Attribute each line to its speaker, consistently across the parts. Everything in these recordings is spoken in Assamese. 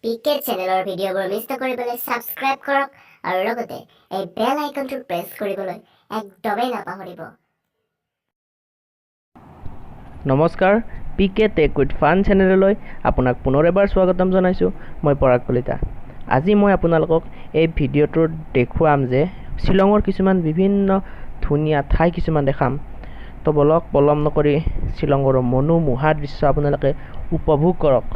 Speaker 1: পিকে চেনেলৰ ভিডিঅ'বোৰ মিছ নকৰিবলৈ সাবস্ক্ৰাইব কৰক আৰু লগতে এই বেল আইকনটো প্ৰেছ কৰিবলৈ একদমেই নাপাহৰিব।
Speaker 2: নমস্কাৰ, পিকে টেক উইথ ফান চেনেললৈ আপোনাক পুনৰ এবাৰ স্বাগতম জনাইছোঁ। মই পৰাগ কলিতা। আজি মই আপোনালোকক এই ভিডিঅ'টোত দেখুৱাম যে শ্বিলঙৰ কিছুমান বিভিন্ন ধুনীয়া ঠাই কিছুমান দেখাম। তো বলক পলম নকৰি শ্বিলঙৰ মনোমোহা দৃশ্য আপোনালোকে উপভোগ কৰক।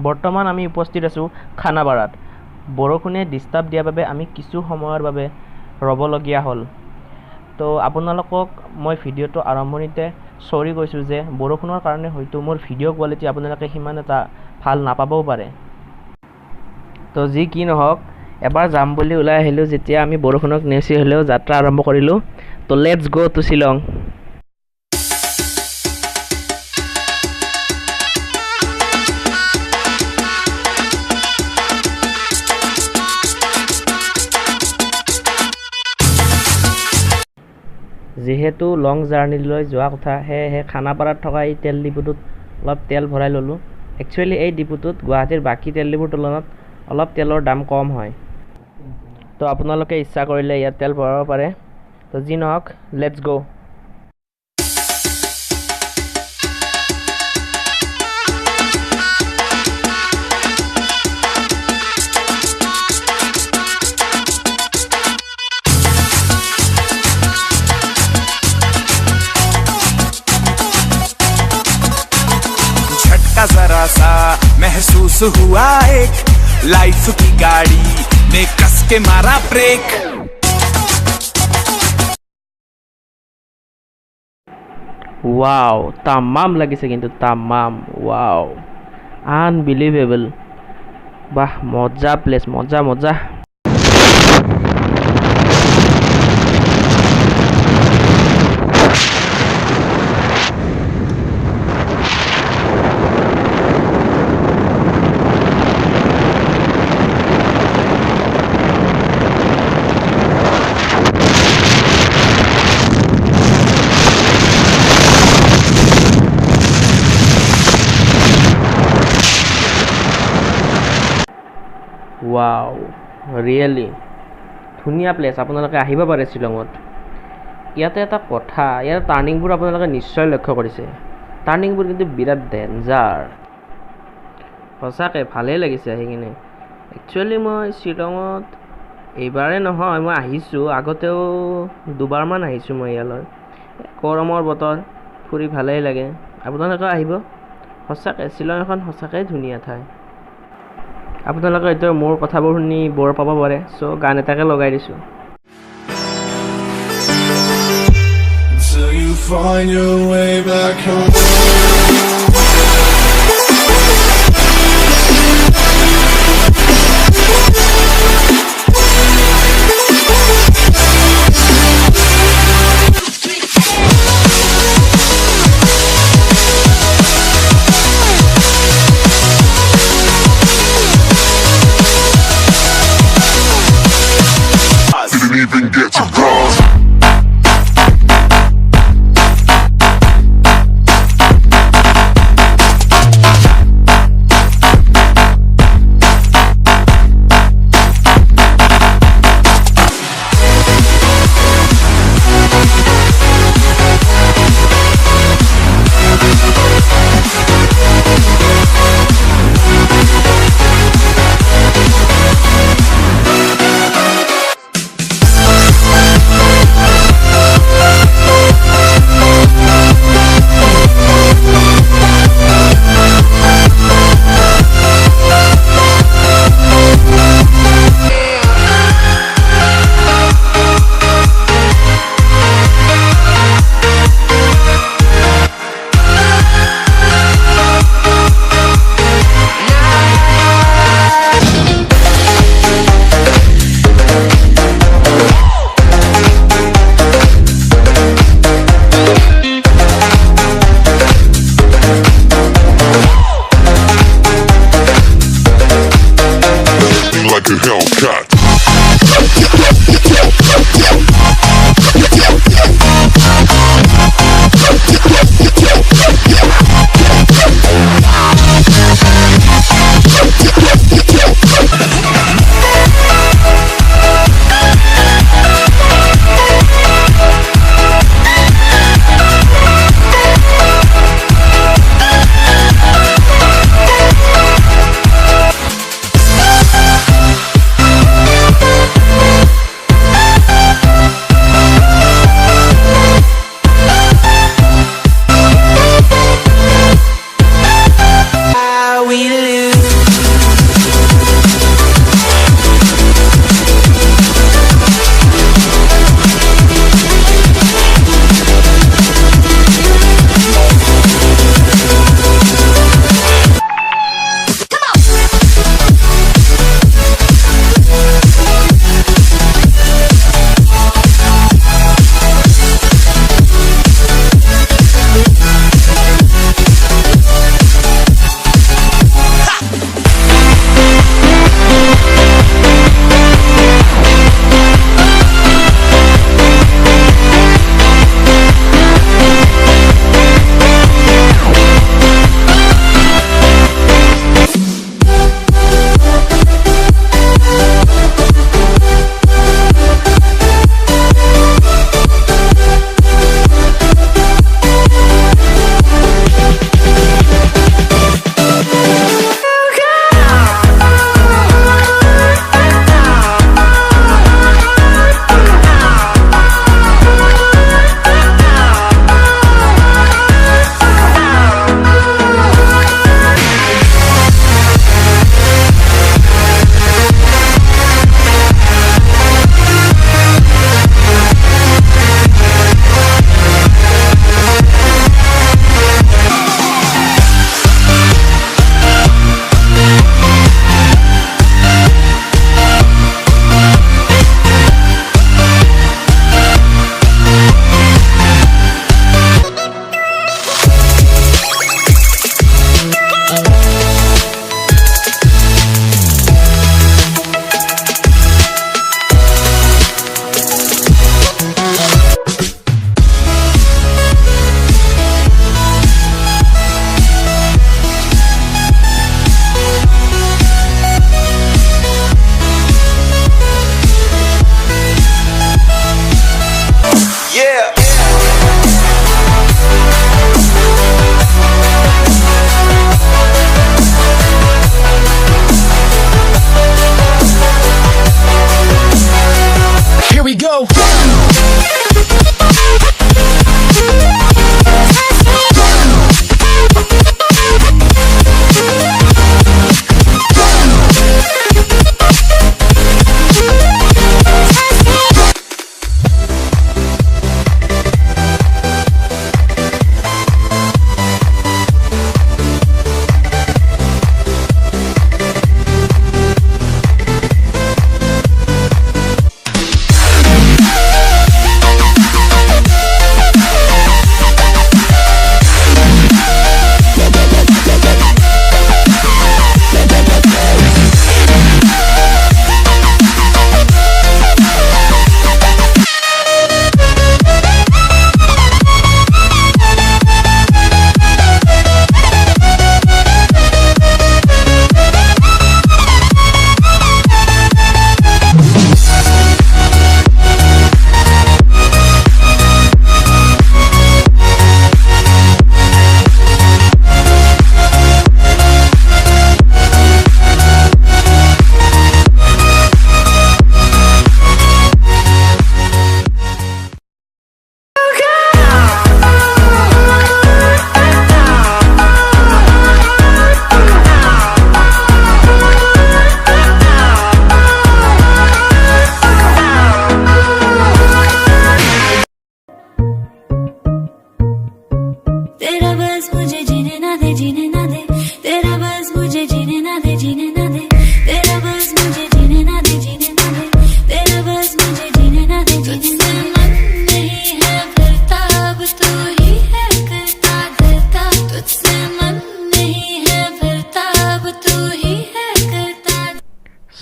Speaker 2: বৰ্তমান আমি উপস্থিত আছোঁ খানাপাৰাত। বৰষুণে ডিষ্টাৰ্ব দিয়াৰ বাবে আমি কিছু সময়ৰ বাবে ৰ'বলগীয়া হ'ল। তো আপোনালোকক মই ভিডিঅ'টো আৰম্ভণিতে চৰি কৈছোঁ যে বৰষুণৰ কাৰণে হয়তো মোৰ ভিডিঅ' কোৱালিটি আপোনালোকে সিমান এটা ভাল নাপাবও পাৰে। তো যি কি নহওক, এবাৰ যাম বুলি ওলাই আহিলোঁ যেতিয়া আমি বৰষুণক নেওচি হ'লেও যাত্ৰা আৰম্ভ কৰিলোঁ। তো লেটছ গ' টু শ্বিলং। যিহেতু লং জাৰ্ণিলৈ যোৱা কথা, সেয়েহে খানাপাৰাত থকা এই তেল ডিপুটোত অলপ তেল ভৰাই ল'লোঁ। একচুৱেলি এই ডিপুটোত গুৱাহাটীৰ বাকী তেল ডিপুৰ তুলনাত অলপ তেলৰ দাম কম হয়। তো আপোনালোকে ইচ্ছা কৰিলে ইয়াত তেল ভৰাব পাৰে। তো যি নহওক, লেটছ গ'।
Speaker 3: जरा सा महसूस हुआ एक लाइफ की गाड़ी ने कस के मारा ब्रेक।
Speaker 2: ওৱাও, তামাম লাগিছে কিন্তু তামাম। Wow, unbelievable. বাহ, মজা প্লেচ, মজা মজা। ৱাও, ৰিয়েলি ধুনীয়া প্লেচ। আপোনালোকে আহিব পাৰে শ্বিলঙত। ইয়াতে এটা কথা, ইয়াৰ টাৰ্ণিংবোৰ আপোনালোকে নিশ্চয় লক্ষ্য কৰিছে। টাৰ্ণিংবোৰ কিন্তু বিৰাট ডেঞ্জাৰ। সঁচাকৈ ভালেই লাগিছে আহি কিনে। একচুৱেলি মই শ্বিলঙত এইবাৰেই নহয়, মই আহিছোঁ আগতেও দুবাৰমান আহিছোঁ মই ইয়ালৈ। গৰমৰ বতৰ, ফুৰি ভালেই লাগে। আপোনালোকে আহিব। সঁচাকৈ শ্বিলং এখন সঁচাকৈ ধুনীয়া ঠাই। আপোনালোকে হয়তো মোৰ কথাবোৰ শুনি বৰ পাব পাৰে, চ' গান এটাকে লগাই দিছোঁ।
Speaker 4: So you find your way back home. Even get to cross.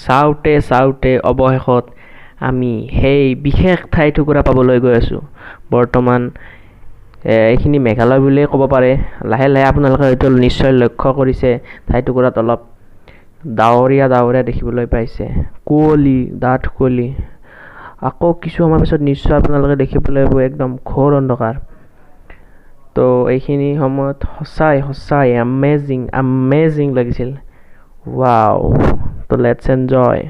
Speaker 2: চাওঁতে চাওঁতে অৱশেষত আমি সেই বিশেষ ঠাই টুকুৰা পাবলৈ গৈ আছোঁ। বৰ্তমান এইখিনি মেঘালয় বুলিয়ে ক'ব পাৰে। লাহে লাহে আপোনালোকে হয়তো নিশ্চয় লক্ষ্য কৰিছে ঠাই টুকুৰাত অলপ ডাৱৰীয়া দেখিবলৈ পাইছে, কুঁৱলী, ডাঠ কুঁৱলী। আকৌ কিছু সময় পিছত নিশ্চয় আপোনালোকে দেখিবলৈ পাব একদম ঘোৰ অন্ধকাৰ। তো এইখিনি সময়ত সঁচাই আমেজিং লাগিছিল। ৱাও, তো লেটছ এনজয়।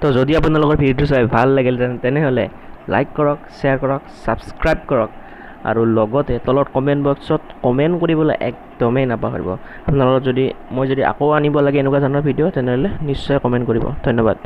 Speaker 2: তো যদি আপোনালোকৰ ভিডিঅ'টো চাই ভাল লাগিল তেনেহ'লে লাইক কৰক, শ্বেয়াৰ কৰক, ছাবস্ক্ৰাইব কৰক আৰু লগতে তলত কমেণ্ট বক্সত কমেণ্ট কৰিবলৈ একদমেই নাপাহৰিব। আপোনালোকৰ মই যদি আকৌ আনিব লাগে এনেকুৱা ধৰণৰ ভিডিঅ' তেনেহ'লে নিশ্চয় কমেণ্ট কৰিব। ধন্যবাদ।